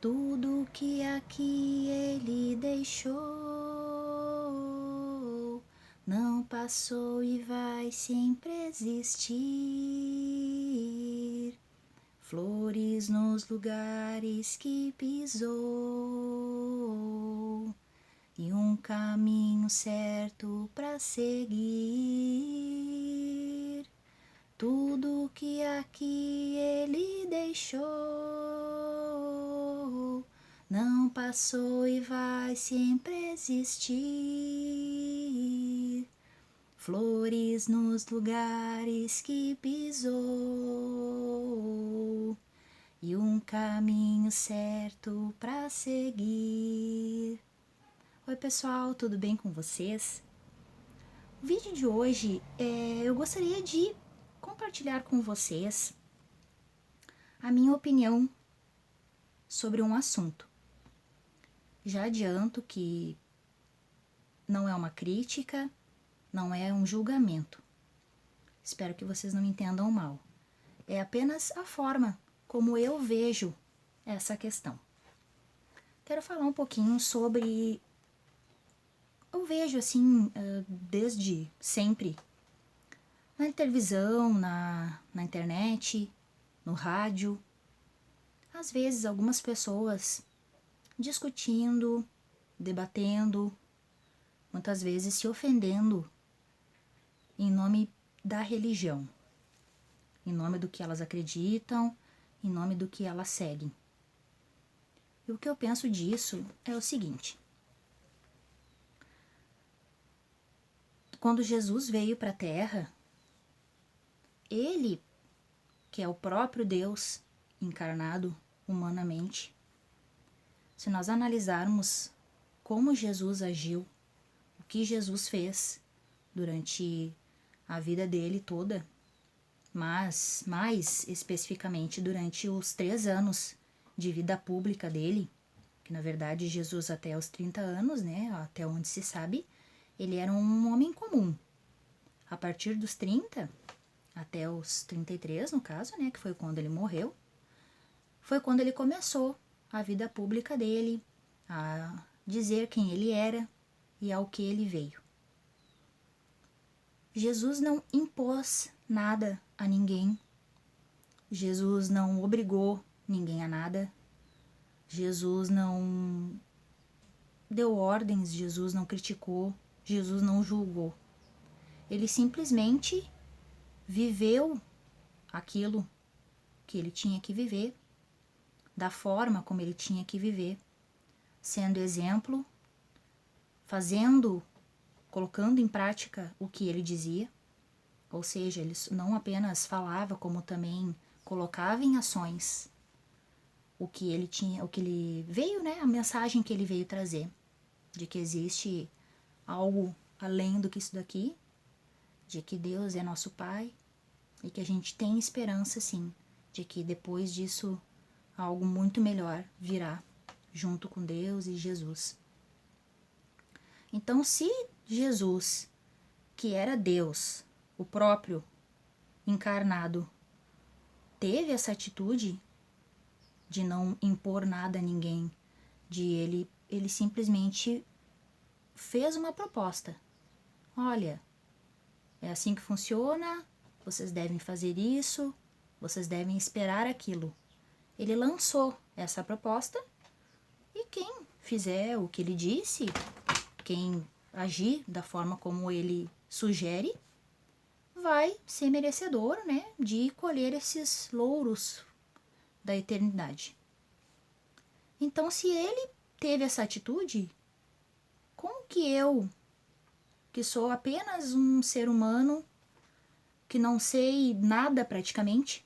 Tudo que aqui ele deixou não passou e vai sempre existir. Flores nos lugares que pisou e um caminho certo para seguir. Tudo que aqui ele deixou não passou e vai sempre existir. Flores nos lugares que pisou e um caminho certo para seguir. Oi pessoal, tudo bem com vocês? O vídeo de hoje eu gostaria de compartilhar com vocês a minha opinião sobre um assunto. Já adianto que não é uma crítica, não é um julgamento. Espero que vocês não me entendam mal. É apenas a forma como eu vejo essa questão. Quero falar um pouquinho sobre... Eu vejo assim, desde sempre, na televisão, na internet, no rádio, às vezes algumas pessoas discutindo, debatendo, muitas vezes se ofendendo em nome da religião, em nome do que elas acreditam, em nome do que elas seguem. E o que eu penso disso é o seguinte: quando Jesus veio para a Terra, ele, que é o próprio Deus encarnado humanamente, se nós analisarmos como Jesus agiu, o que Jesus fez durante a vida dele toda, mas mais especificamente durante os 3 anos de vida pública dele, que na verdade Jesus até os 30 anos, né, até onde se sabe, ele era um homem comum. A partir dos 30, até os 33 no caso, né, que foi quando ele morreu, foi quando ele começou a vida pública dele, a dizer quem ele era e ao que ele veio. Jesus não impôs nada a ninguém. Jesus não obrigou ninguém a nada. Jesus não deu ordens, Jesus não criticou, Jesus não julgou. Ele simplesmente viveu aquilo que ele tinha que viver, da forma como ele tinha que viver, sendo exemplo, fazendo, colocando em prática o que ele dizia. Ou seja, ele não apenas falava, como também colocava em ações o que ele tinha, o que ele veio, né, a mensagem que ele veio trazer, de que existe algo além do que isso daqui, de que Deus é nosso Pai e que a gente tem esperança, sim, de que depois disso algo muito melhor virá junto com Deus e Jesus. Então, se Jesus, que era Deus, o próprio encarnado, teve essa atitude de não impor nada a ninguém, de ele simplesmente fez uma proposta. Olha, é assim que funciona, vocês devem fazer isso, vocês devem esperar aquilo. Ele lançou essa proposta e quem fizer o que ele disse, quem agir da forma como ele sugere, vai ser merecedor, né, de colher esses louros da eternidade. Então, se ele teve essa atitude, como que eu, que sou apenas um ser humano, que não sei nada praticamente,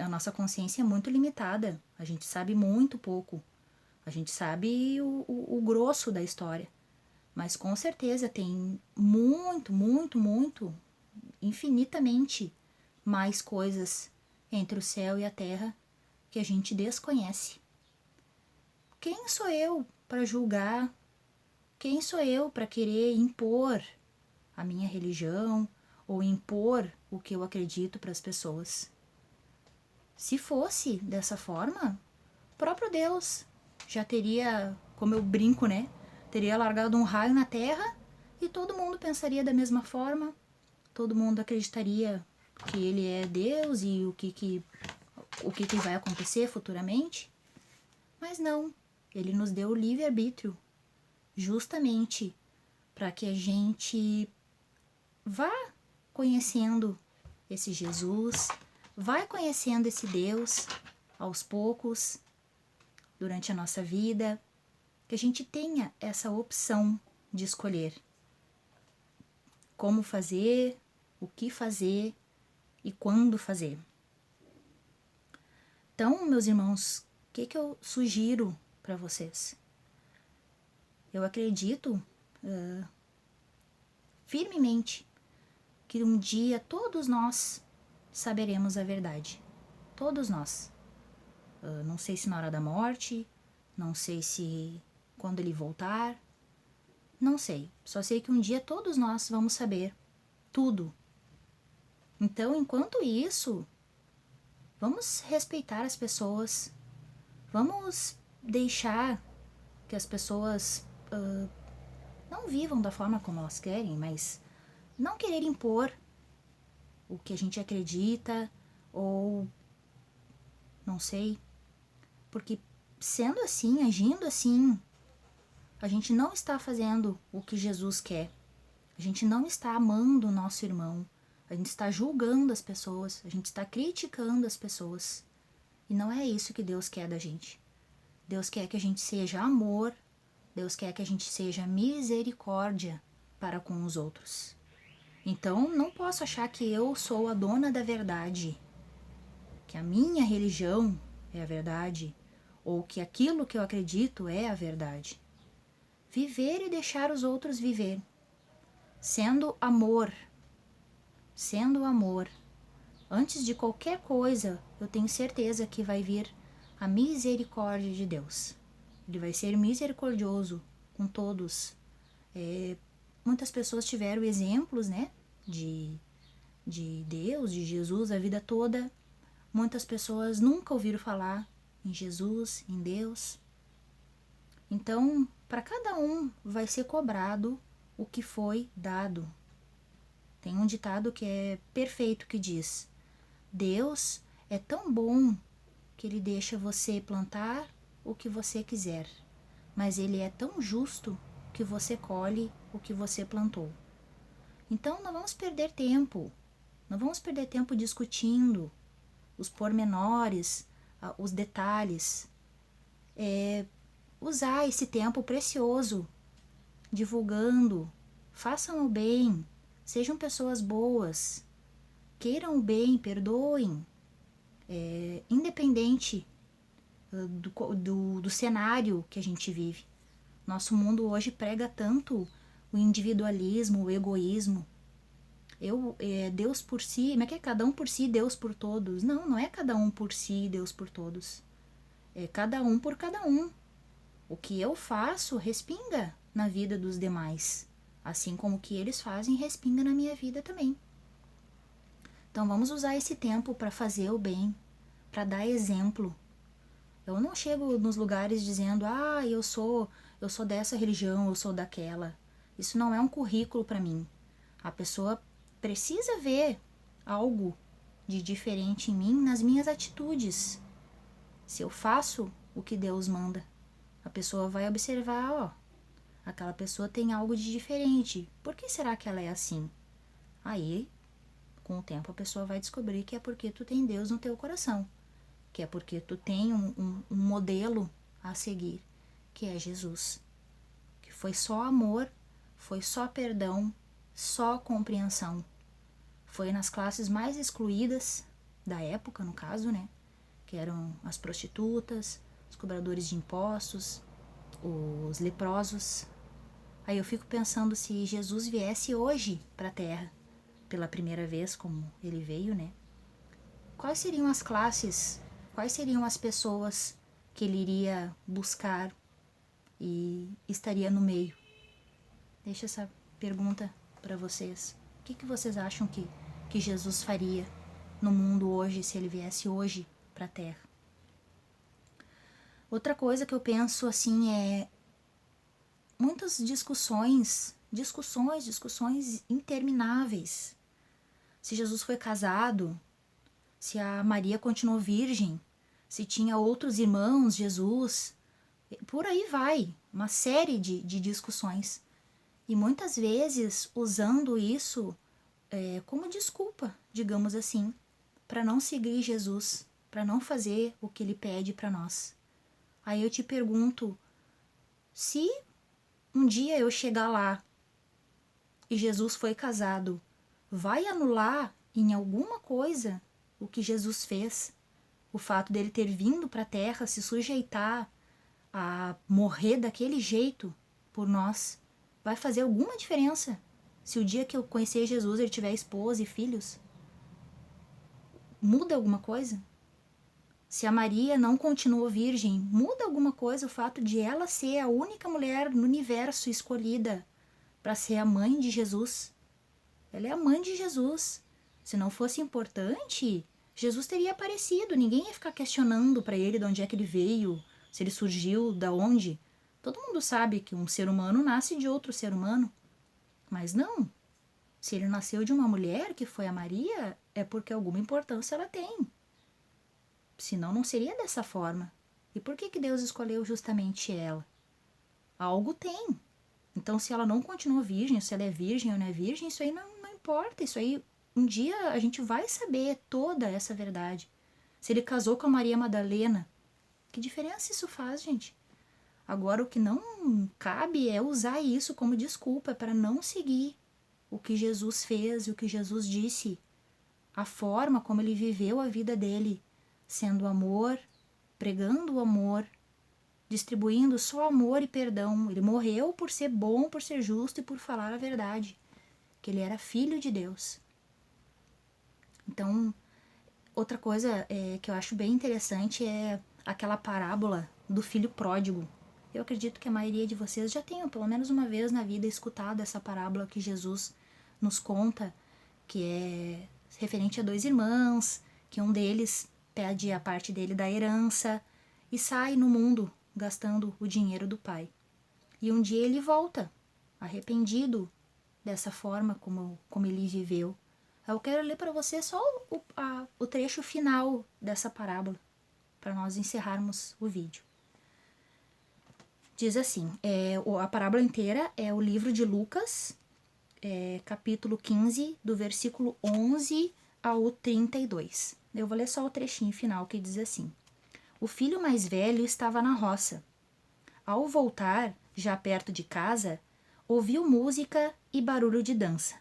a nossa consciência é muito limitada, a gente sabe muito pouco, a gente sabe o grosso da história, mas com certeza tem muito, muito, muito, infinitamente mais coisas entre o céu e a terra que a gente desconhece. Quem sou eu para julgar? Quem sou eu para querer impor a minha religião ou impor o que eu acredito para as pessoas? Se fosse dessa forma, o próprio Deus já teria, como eu brinco, né? Teria largado um raio na Terra e todo mundo pensaria da mesma forma, todo mundo acreditaria que ele é Deus e o que vai acontecer futuramente. Mas não, ele nos deu o livre-arbítrio justamente para que a gente vá conhecendo esse Jesus, vai conhecendo esse Deus aos poucos durante a nossa vida, que a gente tenha essa opção de escolher como fazer, o que fazer e quando fazer. Então, meus irmãos, o que eu sugiro para vocês? Eu acredito firmemente que um dia todos nós saberemos a verdade. Todos nós. Não sei se na hora da morte, não sei se quando ele voltar, não sei. Só sei que um dia todos nós vamos saber tudo. Então, enquanto isso, vamos respeitar as pessoas, vamos deixar que as pessoas não vivam da forma como elas querem, mas não querer impor o que a gente acredita ou não sei, porque sendo assim, agindo assim, a gente não está fazendo o que Jesus quer. A gente não está amando o nosso irmão. A gente está julgando as pessoas, a gente está criticando as pessoas. E não é isso que Deus quer da gente. Deus quer que a gente seja amor, Deus quer que a gente seja misericórdia para com os outros. Então, não posso achar que eu sou a dona da verdade, que a minha religião é a verdade, ou que aquilo que eu acredito é a verdade. Viver e deixar os outros viver, sendo amor. Sendo amor. Antes de qualquer coisa, eu tenho certeza que vai vir a misericórdia de Deus. Ele vai ser misericordioso com todos. Muitas pessoas tiveram exemplos, né, de Deus, de Jesus a vida toda. Muitas pessoas nunca ouviram falar em Jesus, em Deus. Então, para cada um vai ser cobrado o que foi dado. Tem um ditado que é perfeito que diz: Deus é tão bom que ele deixa você plantar o que você quiser, mas ele é tão justo que você colhe o que você plantou. Então não vamos perder tempo, não vamos perder tempo discutindo os pormenores, os detalhes. Usar esse tempo precioso divulgando, façam o bem, sejam pessoas boas, queiram o bem, perdoem, independente do cenário que a gente vive. Nosso mundo hoje prega tanto o individualismo, o egoísmo. Deus por si, mas é cada um por si, Deus por todos. Não, não é cada um por si, Deus por todos. É cada um por cada um. O que eu faço respinga na vida dos demais, assim como o que eles fazem respinga na minha vida também. Então vamos usar esse tempo para fazer o bem, para dar exemplo. Eu não chego nos lugares dizendo: eu sou dessa religião, eu sou daquela. Isso não é um currículo para mim. A pessoa precisa ver algo de diferente em mim nas minhas atitudes. Se eu faço o que Deus manda, a pessoa vai observar, aquela pessoa tem algo de diferente. Por que será que ela é assim? Aí, com o tempo, a pessoa vai descobrir que é porque tu tem Deus no teu coração, que é porque tu tem um modelo a seguir, que é Jesus, que foi só amor, foi só perdão, só compreensão. Foi nas classes mais excluídas da época, no caso, né? Que eram as prostitutas, os cobradores de impostos, os leprosos. Aí eu fico pensando, se Jesus viesse hoje para a Terra, pela primeira vez como ele veio, né? Quais seriam as classes, quais seriam as pessoas que ele iria buscar e estaria no meio? Deixa essa pergunta para vocês. O que vocês acham que Jesus faria no mundo hoje, se ele viesse hoje para a Terra? Outra coisa que eu penso assim é muitas discussões intermináveis. Se Jesus foi casado, se a Maria continuou virgem, se tinha outros irmãos, Jesus, por aí vai, uma série de discussões. E muitas vezes usando isso como desculpa, digamos assim, para não seguir Jesus, para não fazer o que ele pede para nós. Aí eu te pergunto, se um dia eu chegar lá e Jesus foi casado, vai anular em alguma coisa o que Jesus fez? O fato dele ter vindo para a terra, se sujeitar a morrer daquele jeito por nós, vai fazer alguma diferença? Se o dia que eu conhecer Jesus ele tiver esposa e filhos, muda alguma coisa? Se a Maria não continuou virgem, muda alguma coisa o fato de ela ser a única mulher no universo escolhida para ser a mãe de Jesus? Ela é a mãe de Jesus. Se não fosse importante, Jesus teria aparecido. Ninguém ia ficar questionando para ele de onde é que ele veio, se ele surgiu, da onde. Todo mundo sabe que um ser humano nasce de outro ser humano. Mas não. Se ele nasceu de uma mulher, que foi a Maria, é porque alguma importância ela tem. Senão não seria dessa forma. E por que Deus escolheu justamente ela? Algo tem. Então, se ela não continua virgem, se ela é virgem ou não é virgem, isso aí não importa. Isso aí, um dia a gente vai saber toda essa verdade. Se ele casou com a Maria Madalena, que diferença isso faz, gente? Agora, o que não cabe é usar isso como desculpa para não seguir o que Jesus fez e o que Jesus disse. A forma como ele viveu a vida dele, sendo amor, pregando o amor, distribuindo só amor e perdão. Ele morreu por ser bom, por ser justo e por falar a verdade, que ele era filho de Deus. Então, outra coisa que eu acho bem interessante é aquela parábola do filho pródigo. Eu acredito que a maioria de vocês já tenham, pelo menos uma vez na vida, escutado essa parábola que Jesus nos conta, que é referente a dois irmãos, que um deles pede a parte dele da herança e sai no mundo gastando o dinheiro do pai. E um dia ele volta, arrependido dessa forma como ele viveu. Eu quero ler para você só o trecho final dessa parábola, para nós encerrarmos o vídeo. Diz assim, a parábola inteira é o livro de Lucas, capítulo 15, do versículo 11 ao 32. Eu vou ler só o trechinho final que diz assim: O filho mais velho estava na roça. Ao voltar, já perto de casa, ouviu música e barulho de dança.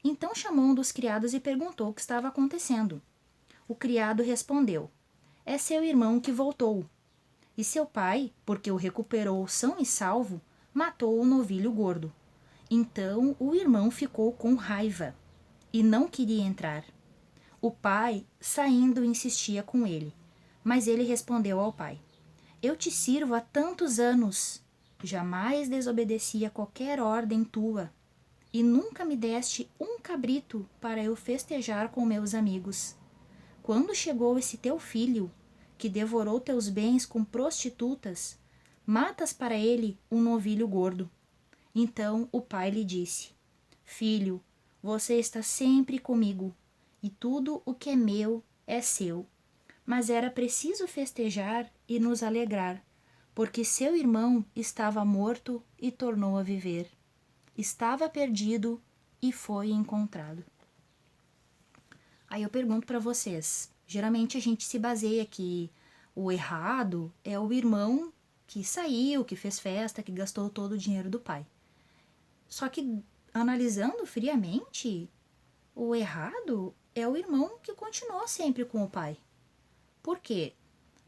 Então chamou um dos criados e perguntou o que estava acontecendo. O criado respondeu: É seu irmão que voltou. E seu pai, porque o recuperou são e salvo, matou o novilho gordo. Então o irmão ficou com raiva e não queria entrar. O pai, saindo, insistia com ele, mas ele respondeu ao pai: Eu te sirvo há tantos anos, jamais desobedeci a qualquer ordem tua, e nunca me deste um cabrito para eu festejar com meus amigos. Quando chegou esse teu filho, que devorou teus bens com prostitutas, matas para ele um novilho gordo. Então o pai lhe disse: Filho, você está sempre comigo, e tudo o que é meu é seu. Mas era preciso festejar e nos alegrar, porque seu irmão estava morto e tornou a viver. Estava perdido e foi encontrado. Aí eu pergunto para vocês, geralmente a gente se baseia que o errado é o irmão que saiu, que fez festa, que gastou todo o dinheiro do pai. Só que, analisando friamente, o errado é o irmão que continuou sempre com o pai. Por quê?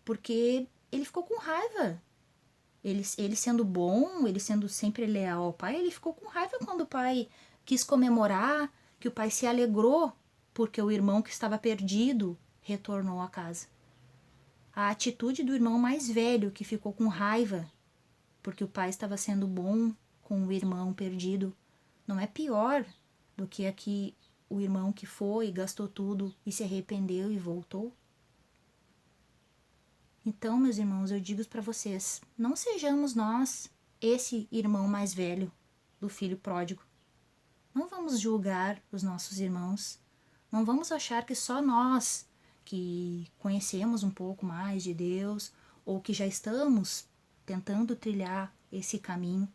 Porque ele ficou com raiva. Ele sendo bom, ele sendo sempre leal ao pai, ele ficou com raiva quando o pai quis comemorar, que o pai se alegrou porque o irmão que estava perdido retornou à casa. A atitude do irmão mais velho que ficou com raiva porque o pai estava sendo bom com o irmão perdido não é pior do que aqui o irmão que foi, gastou tudo e se arrependeu e voltou? Então, meus irmãos, eu digo para vocês, não sejamos nós esse irmão mais velho do filho pródigo. Não vamos julgar os nossos irmãos. Não vamos achar que só nós que conhecemos um pouco mais de Deus ou que já estamos tentando trilhar esse caminho,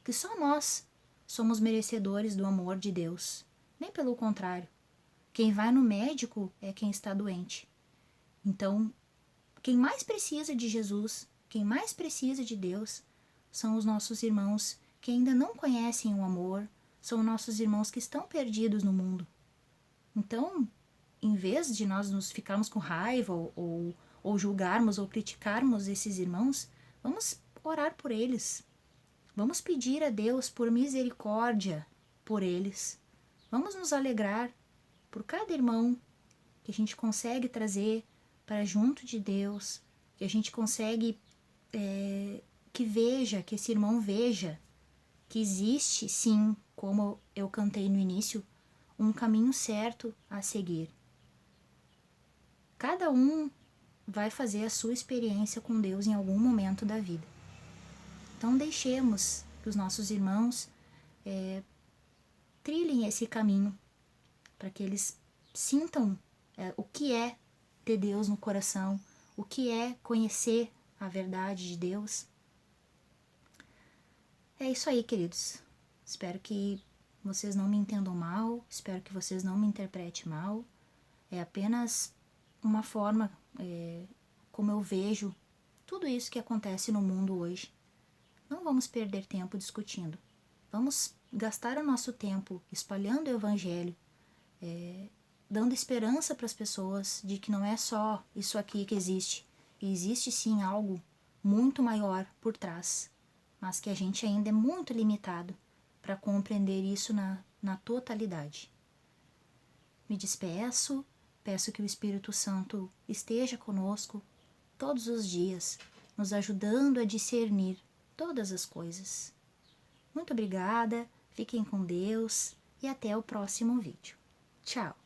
que só nós somos merecedores do amor de Deus. Nem pelo contrário. Quem vai no médico é quem está doente. Então, quem mais precisa de Jesus, quem mais precisa de Deus, são os nossos irmãos que ainda não conhecem o amor, são nossos irmãos que estão perdidos no mundo. Então, em vez de nós nos ficarmos com raiva ou julgarmos ou criticarmos esses irmãos, vamos orar por eles. Vamos pedir a Deus por misericórdia por eles. Vamos nos alegrar por cada irmão que a gente consegue trazer para junto de Deus, que a gente consegue que esse irmão veja que existe, sim, como eu cantei no início, um caminho certo a seguir. Cada um vai fazer a sua experiência com Deus em algum momento da vida. Então deixemos que os nossos irmãos trilhem esse caminho, para que eles sintam o que é ter Deus no coração, o que é conhecer a verdade de Deus. É isso aí, queridos. Espero que vocês não me entendam mal, espero que vocês não me interpretem mal. É apenas uma forma como eu vejo tudo isso que acontece no mundo hoje. Não vamos perder tempo discutindo. Vamos gastar o nosso tempo espalhando o evangelho, dando esperança para as pessoas de que não é só isso aqui que existe. E existe sim algo muito maior por trás, mas que a gente ainda é muito limitado para compreender isso na totalidade. Me despeço, peço que o Espírito Santo esteja conosco todos os dias, nos ajudando a discernir todas as coisas. Muito obrigada, fiquem com Deus e até o próximo vídeo. Tchau!